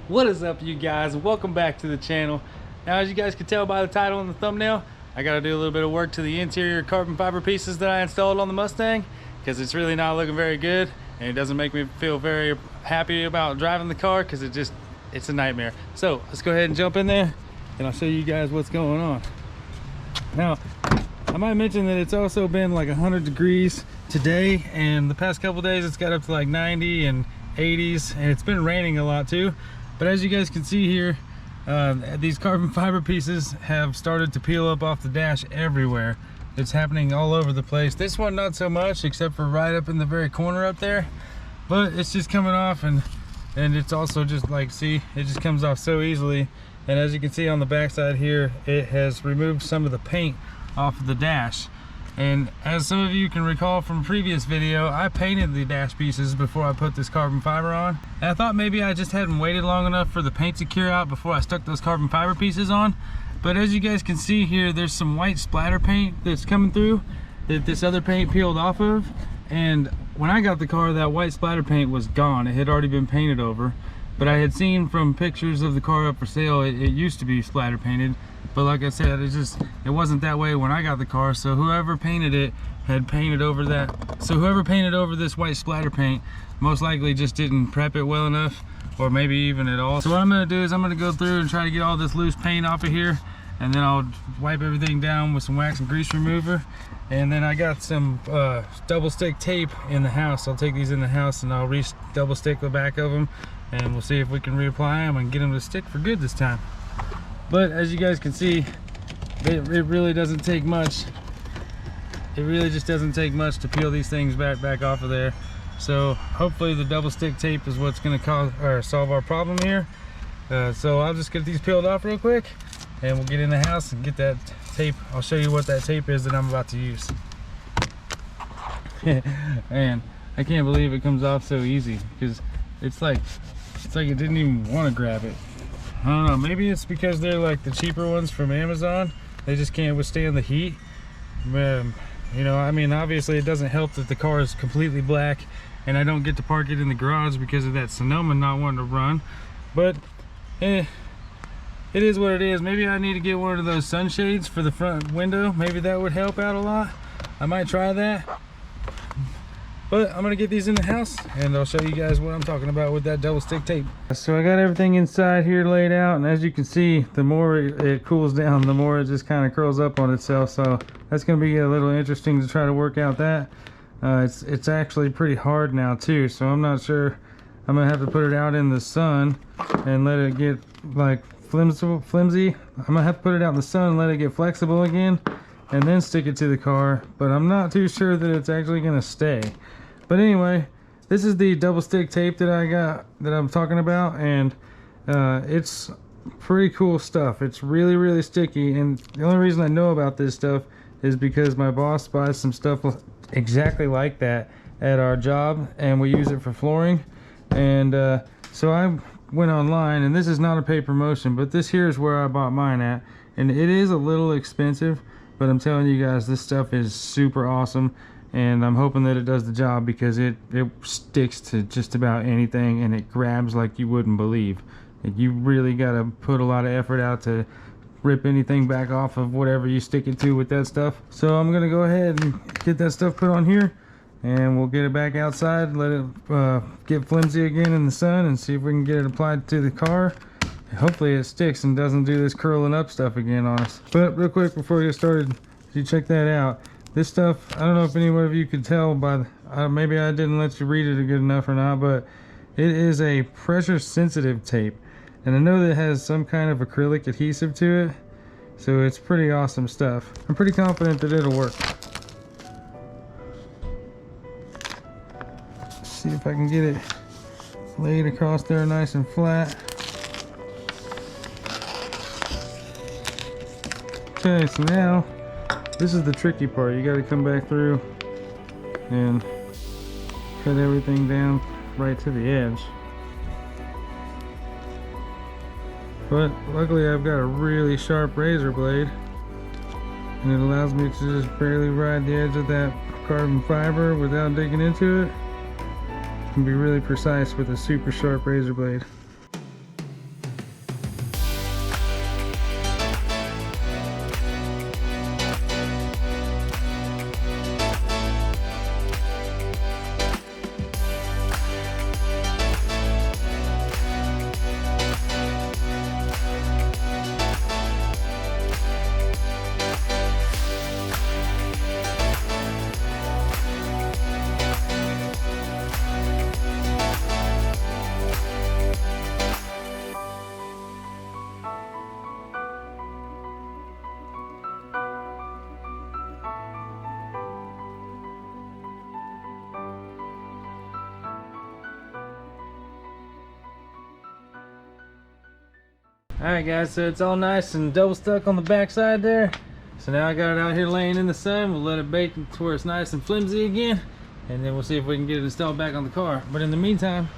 What is up, you guys? Welcome back to the channel. Now, as you guys can tell by the title and the thumbnail, I gotta do a little bit of work to the interior carbon fiber pieces that I installed on the Mustang, because it's really not looking very good, and it doesn't make me feel very happy about driving the car, because it's a nightmare. So let's go ahead and jump in there and I'll show you guys what's going on. Now, I might mention that it's also been like 100 degrees today, and the past couple days it's got up to like 90 and 80s, and it's been raining a lot too. But as you guys can see here, these carbon fiber pieces have started to peel up off the dash everywhere. It's happening all over the place. This one not so much, except for right up in the very corner up there, but it's just coming off, and it's also just like, see, it just comes off so easily. And as you can see on the back side here, it has removed some of the paint off of the dash. And as some of you can recall from a previous video, I painted the dash pieces before I put this carbon fiber on. And I thought maybe I just hadn't waited long enough for the paint to cure out before I stuck those carbon fiber pieces on. But as you guys can see here, there's some white splatter paint that's coming through that this other paint peeled off of. And when I got the car, that white splatter paint was gone. It had already been painted over. But I had seen from pictures of the car up for sale, it used to be splatter painted. But like I said, it wasn't that way when I got the car. So whoever painted it had painted over that. So whoever painted over this white splatter paint most likely just didn't prep it well enough, or maybe even at all. So what I'm gonna do is I'm gonna go through and try to get all this loose paint off of here, and then I'll wipe everything down with some wax and grease remover. And then I got some double stick tape in the house. I'll take these in the house and I'll double stick the back of them, and we'll see if we can reapply them and get them to stick for good this time. But as you guys can see, it really doesn't take much. It really just doesn't take much to peel these things back off of there. So hopefully the double stick tape is what's going to solve our problem here. So I'll just get these peeled off real quick, and we'll get in the house and get that tape. I'll show you what that tape is that I'm about to use. Man, I can't believe it comes off so easy, because it's like it didn't even want to grab it. I don't know, maybe it's because they're like the cheaper ones from Amazon. They just can't withstand the heat. You know, I mean, obviously it doesn't help that the car is completely black and I don't get to park it in the garage because of that Sonoma not wanting to run. But it is what it is. Maybe I need to get one of those sunshades for the front window. Maybe that would help out a lot. I might try that. But I'm gonna get these in the house and I'll show you guys what I'm talking about with that double stick tape. So I got everything inside here laid out, and as you can see, the more it cools down, the more it just kind of curls up on itself. So that's gonna be a little interesting to try to work out that. It's actually pretty hard now too, so I'm not sure. I'm gonna have to put it out in the sun and let it get like flimsy. I'm gonna have to put it out in the sun and let it get flexible again, and then stick it to the car. But I'm not too sure that it's actually gonna stay. But anyway, this is the double stick tape that I got, that I'm talking about, and it's pretty cool stuff. It's really sticky, and the only reason I know about this stuff is because my boss buys some stuff exactly like that at our job, and we use it for flooring. And so I went online, and this is not a paid promotion, but this here is where I bought mine at, and it is a little expensive, but I'm telling you guys, this stuff is super awesome. And I'm hoping that it does the job, because it sticks to just about anything, and it grabs like you wouldn't believe. Like, you really got to put a lot of effort out to rip anything back off of whatever you stick it to with that stuff. So I'm gonna go ahead and get that stuff put on here, and we'll get it back outside, let it get flimsy again in the sun, and see if we can get it applied to the car. Hopefully it sticks and doesn't do this curling up stuff again on us. But real quick before we get started, you check that out. This stuff, I don't know if any one of you could tell by maybe I didn't let you read it good enough or not, but it is a pressure sensitive tape, and I know that it has some kind of acrylic adhesive to it, so it's pretty awesome stuff. I'm pretty confident that it'll work. Let's see if I can get it laid across there nice and flat. Okay, so now this is the tricky part. You got to come back through and cut everything down right to the edge. But luckily I've got a really sharp razor blade, and it allows me to just barely ride the edge of that carbon fiber without digging into it. You can be really precise with a super sharp razor blade. Alright guys, so it's all nice and double stuck on the back side there. So now I got it out here laying in the sun. We'll let it bake to where it's nice and flimsy again, and then we'll see if we can get it installed back on the car. But in the meantime,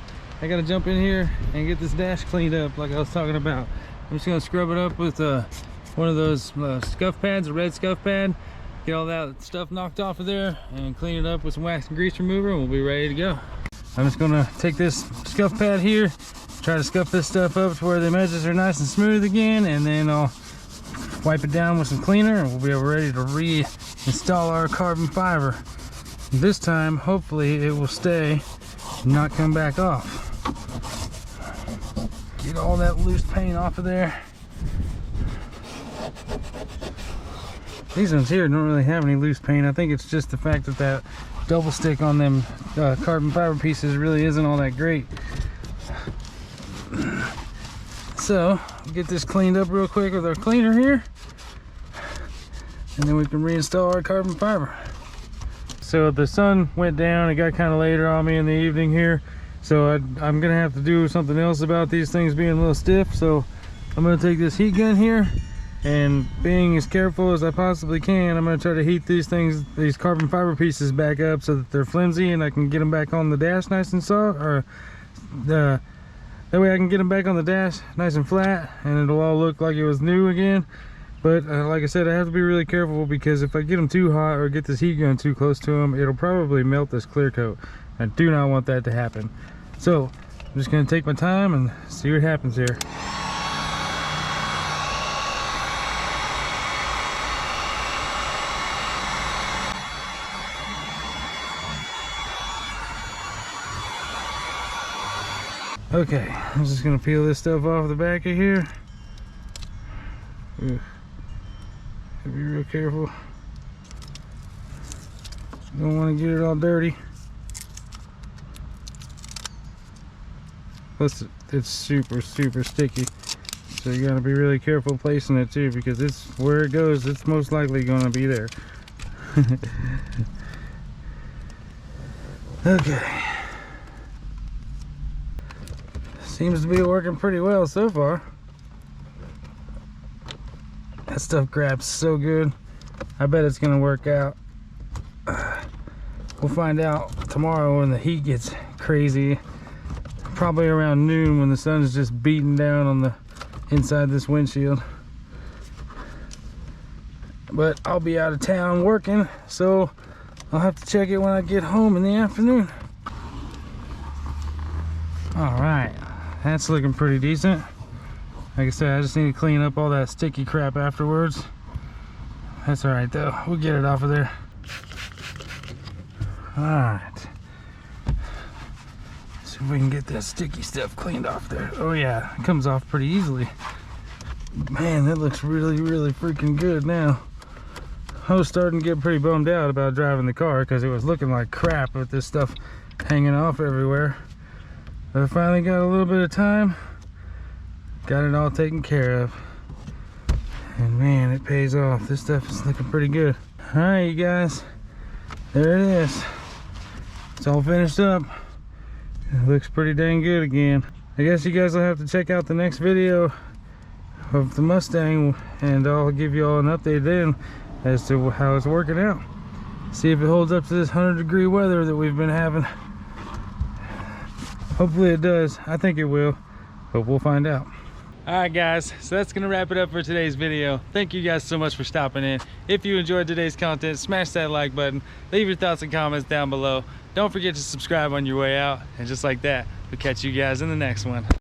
I gotta jump in here and get this dash cleaned up like I was talking about. I'm just gonna scrub it up with one of those scuff pads, a red scuff pad. Get all that stuff knocked off of there and clean it up with some wax and grease remover, and we'll be ready to go. I'm just gonna take this scuff pad here, try to scuff this stuff up to where the edges are nice and smooth again, and then I'll wipe it down with some cleaner, and we'll be ready to reinstall our carbon fiber. This time, hopefully, it will stay and not come back off. Get all that loose paint off of there. These ones here don't really have any loose paint. I think it's just the fact that that double stick on them carbon fiber pieces really isn't all that great. So, get this cleaned up real quick with our cleaner here, and then we can reinstall our carbon fiber. So the sun went down, it got kind of later on me in the evening here, so I'm gonna have to do something else about these things being a little stiff. So I'm gonna take this heat gun here, and being as careful as I possibly can, I'm gonna try to heat these carbon fiber pieces back up so that they're flimsy and I can get them back on the dash nice and soft, or that way I can get them back on the dash nice and flat, and it'll all look like it was new again. But like I said, I have to be really careful, because if I get them too hot or get this heat gun too close to them, it'll probably melt this clear coat. I do not want that to happen. So I'm just gonna take my time and see what happens here. Okay, I'm just gonna peel this stuff off the back of here. Ooh. Be real careful. Don't want to get it all dirty. Plus, it's super sticky, so you gotta be really careful placing it too, because it's where it goes, it's most likely gonna be there. Okay. Seems to be working pretty well so far. That stuff grabs so good. I bet it's gonna work out. We'll find out tomorrow when the heat gets crazy. Probably around noon when the sun's just beating down on the inside this windshield. But I'll be out of town working, so I'll have to check it when I get home in the afternoon. All right. That's looking pretty decent. Like I said, I just need to clean up all that sticky crap afterwards. That's all right though. We'll get it off of there. All right. See if we can get that sticky stuff cleaned off there. Oh yeah, it comes off pretty easily. Man, that looks really freaking good now. I was starting to get pretty bummed out about driving the car because it was looking like crap with this stuff hanging off everywhere. But I finally got a little bit of time, got it all taken care of, and man, it pays off. This stuff is looking pretty good. All right, you guys, there it is. It's all finished up. It looks pretty dang good again. I guess you guys will have to check out the next video of the Mustang, and I'll give you all an update then as to how it's working out. See if it holds up to this 100-degree weather that we've been having. Hopefully it does. I think it will, but we'll find out. All right guys, so that's gonna wrap it up for today's video. Thank you guys so much for stopping in. If you enjoyed today's content, smash that like button, leave your thoughts and comments down below. Don't forget to subscribe on your way out, and just like that, we'll catch you guys in the next one.